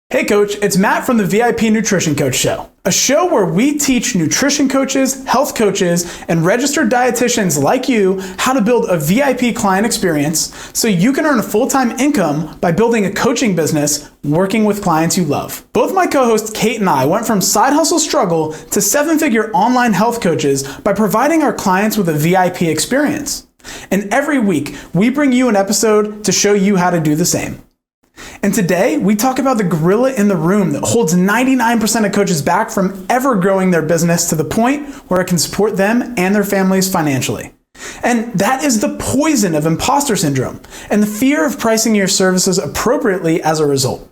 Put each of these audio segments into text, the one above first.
Hey coach, it's Matt from the VIP Nutrition Coach Show, a show where we teach nutrition coaches, health coaches, and registered dietitians like you how to build a VIP client experience so you can earn a full-time income by building a coaching business working with clients you love. Both my co-hosts Kate and I went from side hustle struggle to seven-figure online health coaches by providing our clients with a VIP experience. And every week, we bring you an episode to show you how to do the same. And today, we talk about the gorilla in the room that holds 99% of coaches back from ever growing their business to the point where it can support them and their families financially. And that is the poison of imposter syndrome and the fear of pricing your services appropriately as a result.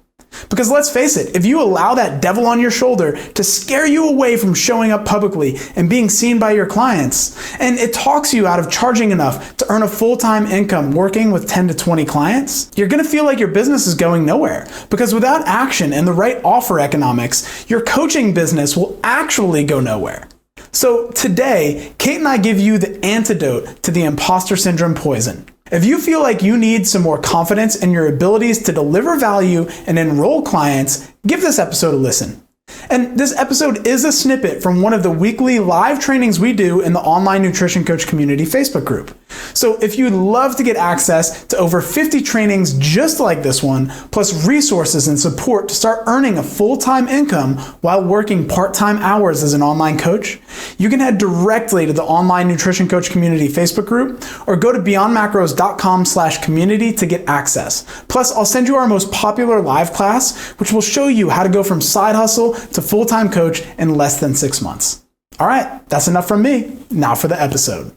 Because let's face it, if you allow that devil on your shoulder to scare you away from showing up publicly and being seen by your clients, and it talks you out of charging enough to earn a full-time income working with 10 to 20 clients, you're going to feel like your business is going nowhere. Because without action and the right offer economics, your coaching business will actually go nowhere. So today, Kate and I give you the antidote to the imposter syndrome poison. If you feel like you need some more confidence in your abilities to deliver value and enroll clients, give this episode a listen. And this episode is a snippet from one of the weekly live trainings we do in the Online Nutrition Coach Community Facebook group. So if you'd love to get access to over 50 trainings just like this one, plus resources and support to start earning a full-time income while working part-time hours as an online coach, you can head directly to the Online Nutrition Coach Community Facebook group or go to beyondmacros.com/community to get access. Plus, I'll send you our most popular live class, which will show you how to go from side hustle to full-time coach in less than 6 months. All right, that's enough from me. Now for the episode.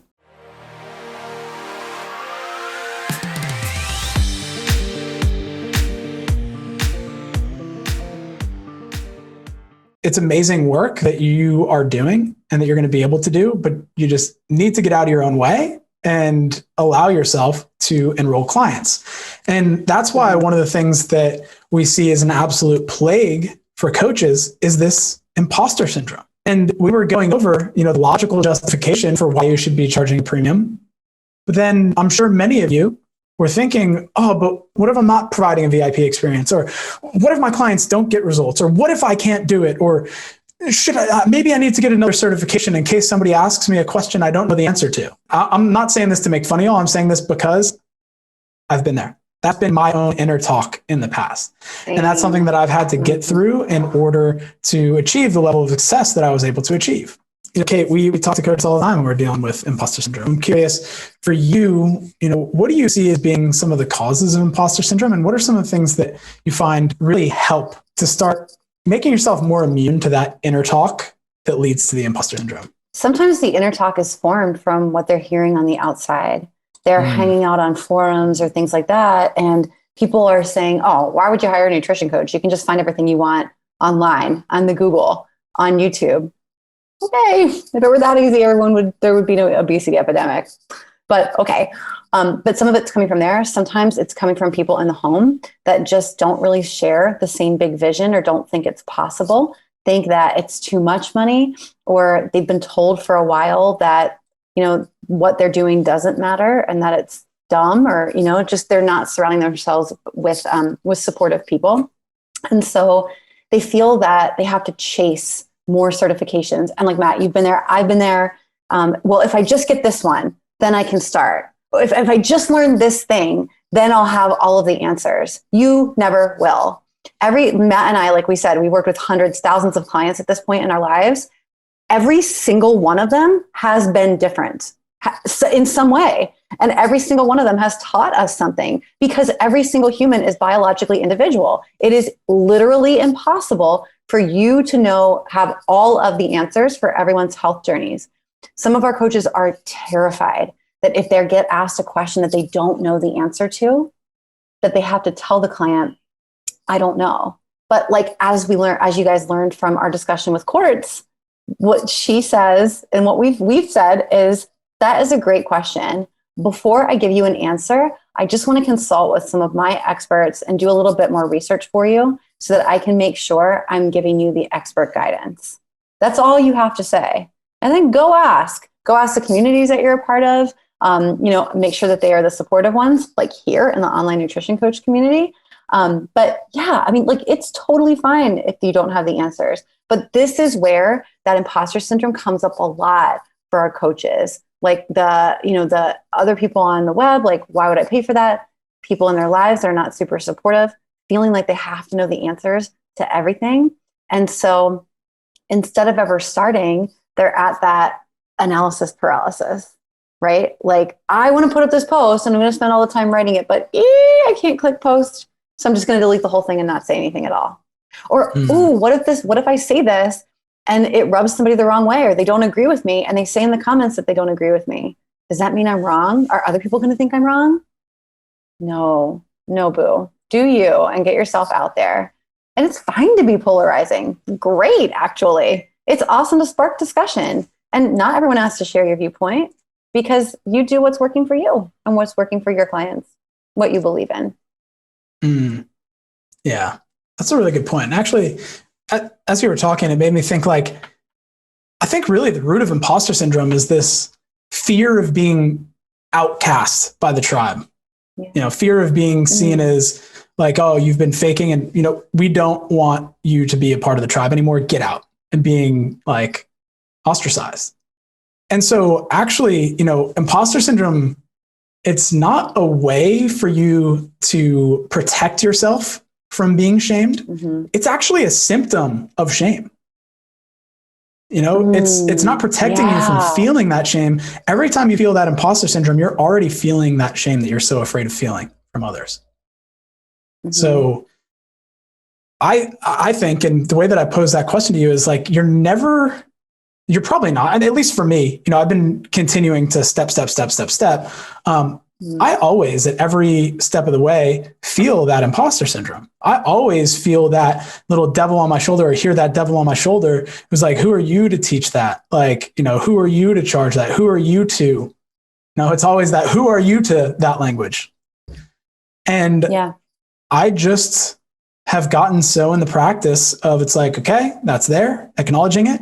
It's amazing work that you are doing and that you're going to be able to do, but you just need to get out of your own way and allow yourself to enroll clients. And that's why one of the things that we see as an absolute plague for coaches is this imposter syndrome. And we were going over, the logical justification for why you should be charging a premium. But then I'm sure many of you were thinking, oh, but what if I'm not providing a VIP experience? Or what if my clients don't get results? Or what if I can't do it? Or maybe I need to get another certification in case somebody asks me a question I don't know the answer to. I'm not saying this to make fun of y'all. I'm saying this because I've been there. That's been my own inner talk in the past. And that's something that I've had to get through in order to achieve the level of success that I was able to achieve. Kate, we talk to coaches all the time when we're dealing with imposter syndrome. I'm curious for you, what do you see as being some of the causes of imposter syndrome? And what are some of the things that you find really help to start making yourself more immune to that inner talk that leads to the imposter syndrome? Sometimes the inner talk is formed from what they're hearing on the outside. They're hanging out on forums or things like that. And people are saying, oh, why would you hire a nutrition coach? You can just find everything you want online, on the Google, on YouTube. Okay, if it were that easy, there would be no obesity epidemic. But okay, but some of it's coming from there. Sometimes it's coming from people in the home that just don't really share the same big vision or don't think it's possible, think that it's too much money, or they've been told for a while that, what they're doing doesn't matter and that it's dumb, or, just they're not surrounding themselves with supportive people. And so they feel that they have to chase more certifications. And like, Matt, you've been there, I've been there. Well, if I just get this one, then I can start. If I just learn this thing, then I'll have all of the answers. You never will. Matt and I, like we said, we worked with hundreds, thousands of clients at this point in our lives. Every single one of them has been different in some way. And every single one of them has taught us something, because every single human is biologically individual. It is literally impossible for you to have all of the answers for everyone's health journeys. Some of our coaches are terrified that if they get asked a question that they don't know the answer to, that they have to tell the client, I don't know. But as you guys learned from our discussion with Quartz, what she says and what we've said is, that is a great question. Before I give you an answer, I just want to consult with some of my experts and do a little bit more research for you so that I can make sure I'm giving you the expert guidance. That's all you have to say. And then go ask the communities that you're a part of. Make sure that they are the supportive ones, like here in the Online Nutrition Coach community. But yeah, I mean, like it's totally fine if you don't have the answers. But this is where that imposter syndrome comes up a lot for our coaches. Like the other people on the web, like, why would I pay for that? People in their lives that are not super supportive, feeling like they have to know the answers to everything. And so instead of ever starting, they're at that analysis paralysis, right? Like, I want to put up this post and I'm going to spend all the time writing it, but I can't click post. So I'm just going to delete the whole thing and not say anything at all. Or, what if I say this and it rubs somebody the wrong way, or they don't agree with me and they say in the comments that they don't agree with me? Does that mean I'm wrong? Are other people going to think I'm wrong? No, boo. Do you and get yourself out there. And it's fine to be polarizing. Great, actually. It's awesome to spark discussion. And not everyone has to share your viewpoint, because you do what's working for you and what's working for your clients, what you believe in. Yeah, that's a really good point. And actually, as you were talking, it made me think, like, I think really the root of imposter syndrome is this fear of being outcast by the tribe. Yeah. Fear of being seen as like, oh, you've been faking, and we don't want you to be a part of the tribe anymore. Get out, and being like ostracized. And so actually, imposter syndrome, it's not a way for you to protect yourself from being shamed. It's actually a symptom of shame. It's not protecting you from feeling that shame. Every time you feel that imposter syndrome, you're already feeling that shame that you're so afraid of feeling from others. So I think, and the way that I pose that question to you is like, you're probably not, and at least for me, I've been continuing to step. I always, at every step of the way, feel that imposter syndrome. I always feel that little devil on my shoulder, or hear that devil on my shoulder. It was like, who are you to teach that? Like, who are you to charge that? Who are you to? No, it's always that, who are you to that language? And I just have gotten so in the practice of, it's like, okay, that's there, acknowledging it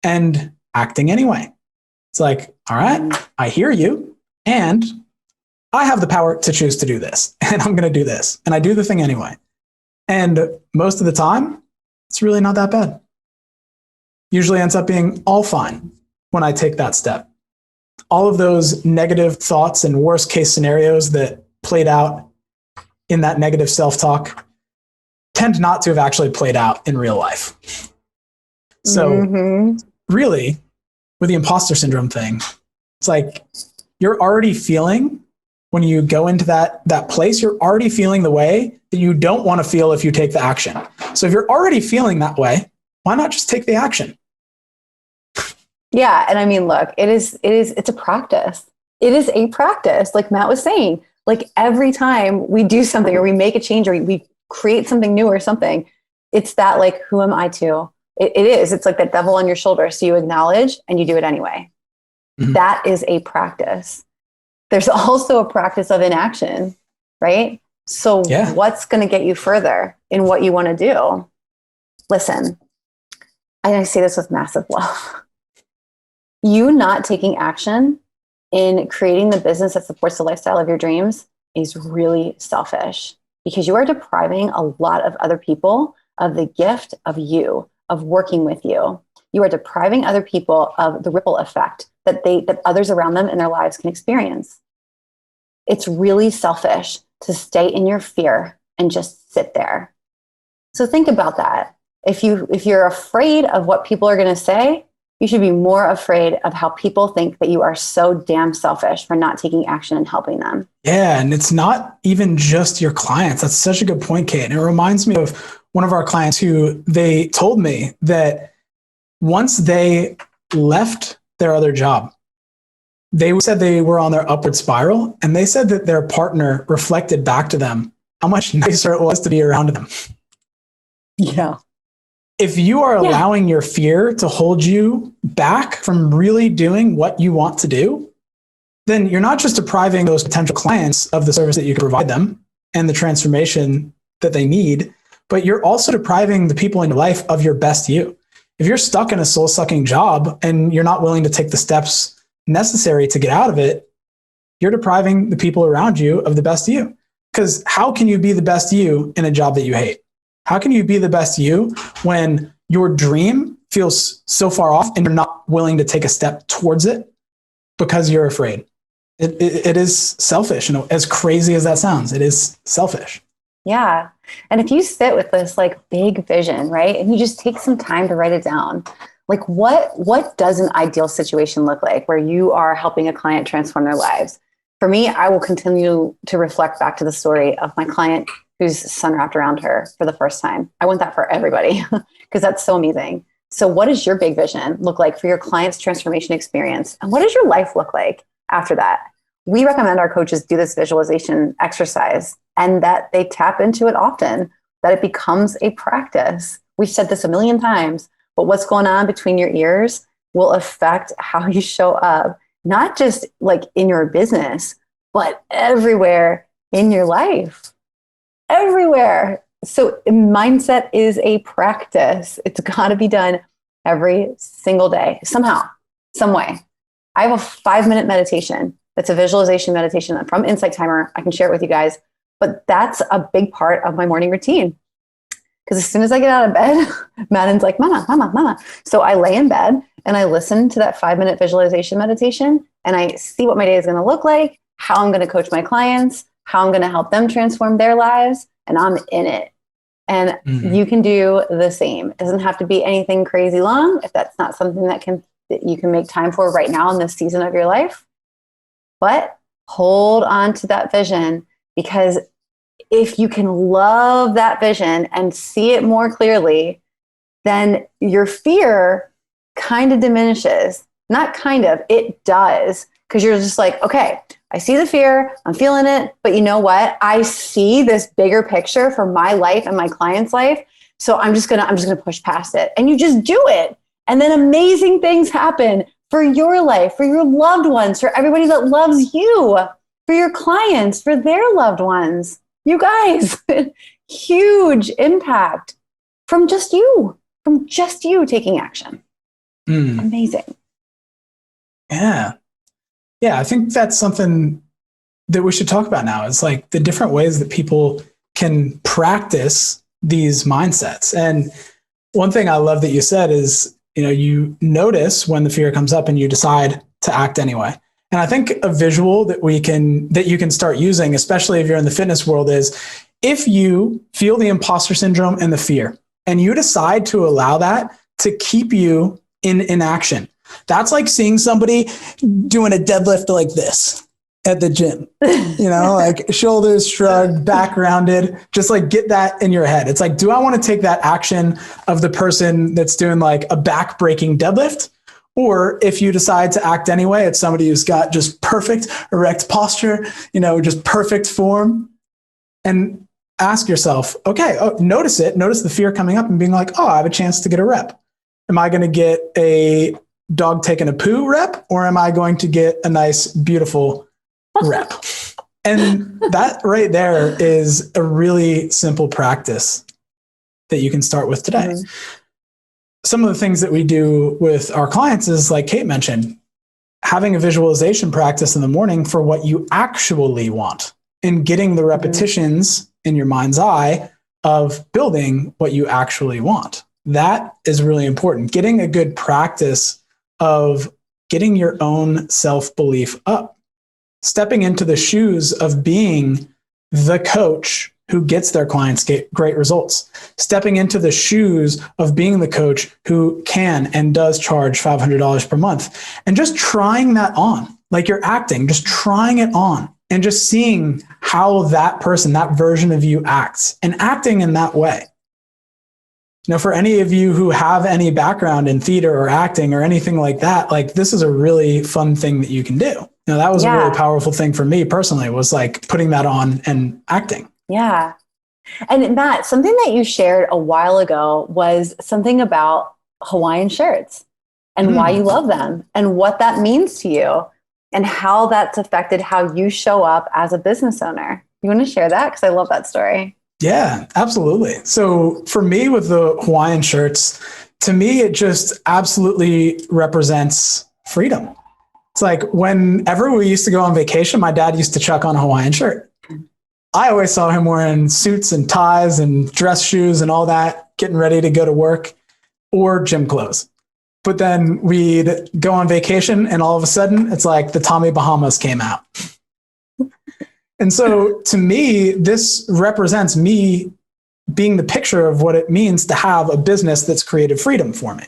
and acting anyway. It's like, all right, I hear you, and I have the power to choose to do this, and I'm going to do this. And I do the thing anyway. And most of the time, it's really not that bad. Usually ends up being all fine when I take that step. All of those negative thoughts and worst case scenarios that played out in that negative self-talk tend not to have actually played out in real life. So really, with the imposter syndrome thing, it's like, you're already feeling, when you go into that place, you're already feeling the way that you don't want to feel if you take the action. So if you're already feeling that way, why not just take the action? Yeah. And I mean, look, it's a practice. It is a practice. Like Matt was saying, like every time we do something or we make a change or we create something new or something, it's that, like, who am I to? It is. It's like that devil on your shoulder. So you acknowledge and you do it anyway. That is a practice. There's also a practice of inaction, right? So what's going to get you further in what you want to do? Listen, and I say this with massive love. You not taking action in creating the business that supports the lifestyle of your dreams is really selfish, because you are depriving a lot of other people of the gift of you, of working with you. You are depriving other people of the ripple effect that others around them in their lives can experience. It's really selfish to stay in your fear and just sit there. So think about that. If you're afraid of what people are going to say, you should be more afraid of how people think that you are so damn selfish for not taking action and helping them. Yeah, and it's not even just your clients. That's such a good point, Kate. And it reminds me of one of our clients who, they told me that once they left their other job, they said they were on their upward spiral, and they said that their partner reflected back to them how much nicer it was to be around them. Yeah. If you are allowing your fear to hold you back from really doing what you want to do, then you're not just depriving those potential clients of the service that you can provide them and the transformation that they need, but you're also depriving the people in your life of your best you. If you're stuck in a soul-sucking job and you're not willing to take the steps necessary to get out of it, you're depriving the people around you of the best you. Because how can you be the best you in a job that you hate? How can you be the best you when your dream feels so far off and you're not willing to take a step towards it because you're afraid? It is selfish. As crazy as that sounds, it is selfish. Yeah. And if you sit with this like big vision, right, and you just take some time to write it down, like what does an ideal situation look like where you are helping a client transform their lives? For me, I will continue to reflect back to the story of my client whose son wrapped around her for the first time. I want that for everybody because that's so amazing. So what does your big vision look like for your client's transformation experience? And what does your life look like after that? We recommend our coaches do this visualization exercise and that they tap into it often, that it becomes a practice. We've said this a million times, but what's going on between your ears will affect how you show up, not just like in your business, but everywhere in your life, everywhere. So mindset is a practice. It's got to be done every single day, somehow, some way. I have a 5-minute meditation. That's a visualization meditation from Insight Timer. I can share it with you guys, but that's a big part of my morning routine. Because as soon as I get out of bed, Madden's like, mama, mama, mama. So I lay in bed and I listen to that 5-minute visualization meditation and I see what my day is going to look like, how I'm going to coach my clients, how I'm going to help them transform their lives, and I'm in it. And you can do the same. It doesn't have to be anything crazy long if that's not something that you can make time for right now in this season of your life. But hold on to that vision, because if you can love that vision and see it more clearly, then your fear kind of diminishes. Not kind of, it does. Because you're just like, okay, I see the fear, I'm feeling it, but you know what? I see this bigger picture for my life and my client's life. So I'm just gonna push past it. And you just do it. And then amazing things happen for your life, for your loved ones, for everybody that loves you, for your clients, for their loved ones. You guys, huge impact from just you taking action. Amazing. Yeah. Yeah, I think that's something that we should talk about now. It's like the different ways that people can practice these mindsets. And one thing I love that you said is, you notice when the fear comes up and you decide to act anyway. And I think a visual that you can start using, especially if you're in the fitness world, is if you feel the imposter syndrome and the fear, and you decide to allow that to keep you in inaction. That's like seeing somebody doing a deadlift like this at the gym, like shoulders shrugged, back rounded, just like get that in your head. It's like, do I want to take that action of the person that's doing like a back breaking deadlift? Or if you decide to act anyway, it's somebody who's got just perfect erect posture, just perfect form, and ask yourself, okay, notice the fear coming up and being like, I have a chance to get a rep. Am I going to get a dog taking a poo rep, or am I going to get a nice, beautiful rep? And that right there is a really simple practice that you can start with today. Some of the things that we do with our clients is, like Kate mentioned, having a visualization practice in the morning for what you actually want and getting the repetitions in your mind's eye of building what you actually want. That is really important. Getting a good practice of getting your own self-belief up, stepping into the shoes of being the coach who gets their clients great results, stepping into the shoes of being the coach who can and does charge $500 per month, and just trying that on, like you're acting, just trying it on and just seeing how that person, that version of you acts, and acting in that way. For any of you who have any background in theater or acting or anything like that, like this is a really fun thing that you can do. That was a really powerful thing for me personally, was like putting that on and acting. Yeah. And Matt, something that you shared a while ago was something about Hawaiian shirts and why you love them and what that means to you and how that's affected how you show up as a business owner. You want to share that? Because I love that story. Yeah, absolutely. So for me with the Hawaiian shirts, to me, it just absolutely represents freedom. It's like whenever we used to go on vacation, my dad used to chuck on a Hawaiian shirt. I always saw him wearing suits and ties and dress shoes and all that, getting ready to go to work or gym clothes. But then we'd go on vacation and all of a sudden it's like the Tommy Bahamas came out. And so to me, this represents me being the picture of what it means to have a business that's created freedom for me.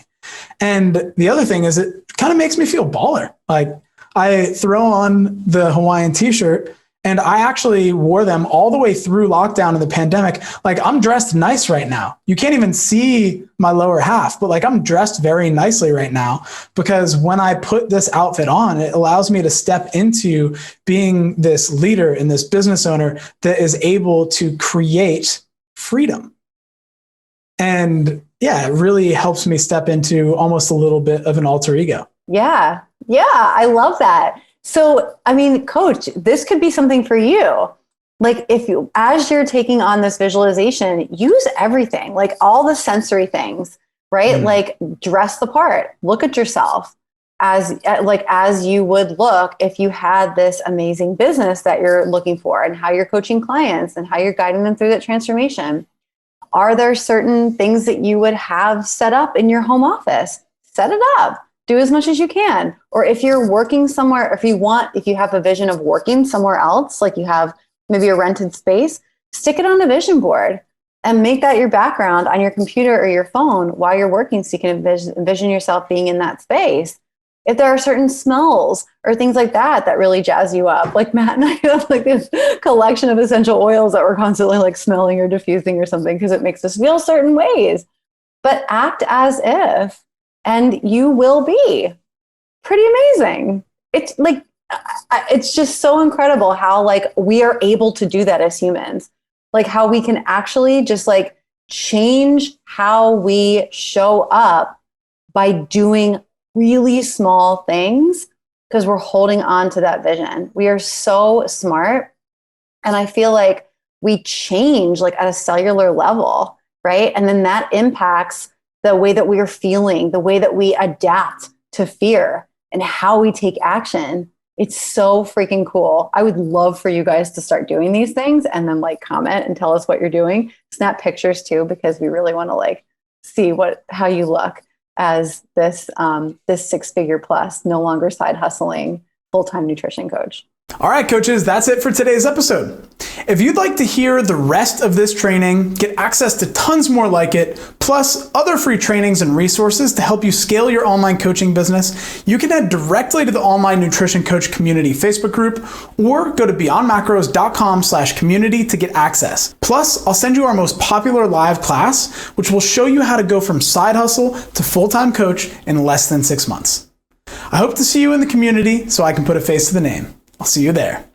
And the other thing is it kind of makes me feel baller. Like I throw on the Hawaiian t-shirt and I actually wore them all the way through lockdown and the pandemic. Like I'm dressed nice right now. You can't even see my lower half, but like I'm dressed very nicely right now because when I put this outfit on, it allows me to step into being this leader and this business owner that is able to create freedom. And yeah, it really helps me step into almost a little bit of an alter ego. Yeah. Yeah. I love that. So, I mean, coach, this could be something for you. Like if you, as you're taking on this visualization, use everything, like all the sensory things, right? Like dress the part, look at yourself as you would look if you had this amazing business that you're looking for and how you're coaching clients and how you're guiding them through that transformation. Are there certain things that you would have set up in your home office? Set it up. Do as much as you can. Or if you're working somewhere, if you have a vision of working somewhere else, like you have maybe a rented space, stick it on a vision board and make that your background on your computer or your phone while you're working so you can envision yourself being in that space. If there are certain smells or things like that that really jazz you up, like Matt and I have like this collection of essential oils that we're constantly like smelling or diffusing or something because it makes us feel certain ways. But act as if, and you will be pretty amazing. It's like, it's just so incredible how like we are able to do that as humans, like how we can actually just like change how we show up by doing really small things because we're holding on to that vision. We are so smart. And I feel like we change like at a cellular level, right? And then that impacts the way that we are feeling, the way that we adapt to fear and how we take action. It's so freaking cool. I would love for you guys to start doing these things and then like comment and tell us what you're doing. Snap pictures too, because we really want to like see how you look as this 6-figure plus, no longer side hustling, full-time nutrition coach. All right, coaches, that's it for today's episode. If you'd like to hear the rest of this training, get access to tons more like it, plus other free trainings and resources to help you scale your online coaching business, you can head directly to the Online Nutrition Coach Community Facebook group or go to beyondmacros.com/community to get access. Plus, I'll send you our most popular live class, which will show you how to go from side hustle to full-time coach in less than 6 months. I hope to see you in the community so I can put a face to the name. I'll see you there.